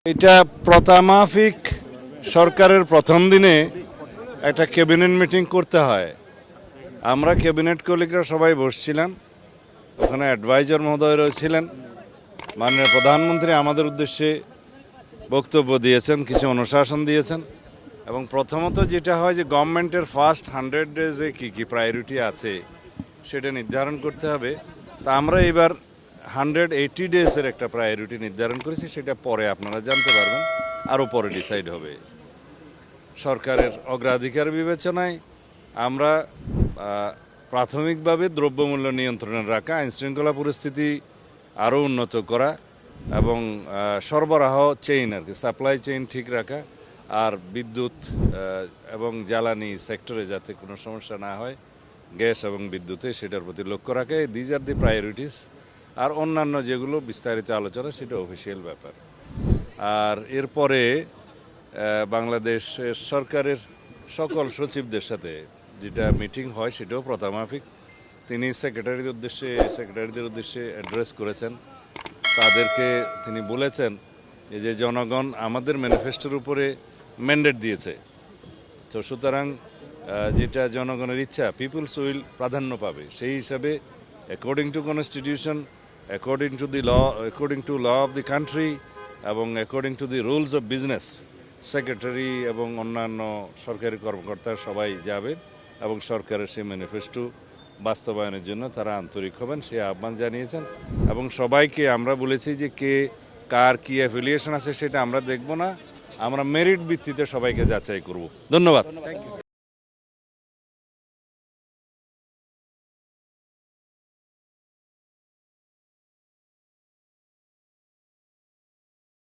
এটা প্রথামাফিক সরকারের প্রথম দিনে একটা ক্যাবিনেট মিটিং করতে হয়। আমরা ক্যাবিনেট কলিগরা সবাই বসছিলাম, ওখানে অ্যাডভাইজার মহোদয়রাও ছিলেন। মাননীয় প্রধানমন্ত্রী আমাদের উদ্দেশ্যে বক্তব্য দিয়েছেন, কিছু অনুশাসন দিয়েছেন। এবং প্রথমত যেটা হয় যে গভর্নমেন্টের ফার্স্ট 100 ডেজে কী কী প্রায়োরিটি আছে সেটা নির্ধারণ করতে হবে। তা আমরা এবার 180 ডেজের একটা প্রায়োরিটি নির্ধারণ করেছি, সেটা পরে আপনারা জানতে পারবেন, আরও পরে ডিসাইড হবে। সরকারের অগ্রাধিকার বিবেচনায় আমরা প্রাথমিকভাবে দ্রব্যমূল্য নিয়ন্ত্রণে রাখা, আইনশৃঙ্খলা পরিস্থিতি আরও উন্নত করা এবং সরবরাহ চেইন আর কি সাপ্লাই চেইন ঠিক রাখা, আর বিদ্যুৎ এবং জ্বালানি সেক্টরে যাতে কোনো সমস্যা না হয়, গ্যাস এবং বিদ্যুতে, সেটার প্রতি লক্ষ্য রাখে। These are the priorities. আর অন্যান্য যেগুলো বিস্তারিত আলোচনা সেটা অফিসিয়াল ব্যাপার। আর এরপরে বাংলাদেশের সরকারের সকল সচিবদের সাথে যেটা মিটিং হয় সেটাও প্রথামাফিক। তিনি সেক্রেটারিদের উদ্দেশ্যে অ্যাড্রেস করেছেন। তাদেরকে তিনি বলেছেন যে জনগণ আমাদের ম্যানিফেস্টোর উপরে ম্যান্ডেট দিয়েছে, তো সুতরাং যেটা জনগণের ইচ্ছা, পিপলস উইল প্রাধান্য পাবে। সেই হিসাবে according to constitution, according to law of the country এবং according to the rules of business, secretary এবং অন্যান্য সরকারি কর্মকর্তা সবাই যাবেন এবং সরকারের সেই ম্যানিফেস্টো বাস্তবায়নের জন্য তারা আন্তরিক হবেন, সে আহ্বান জানিয়েছেন। এবং সবাইকে আমরা বলেছি যে কে কার কী অ্যাফিলিয়েশন আছে সেটা আমরা দেখব না, আমরা মেরিট ভিত্তিতে সবাইকে যাচাই করব। ধন্যবাদ।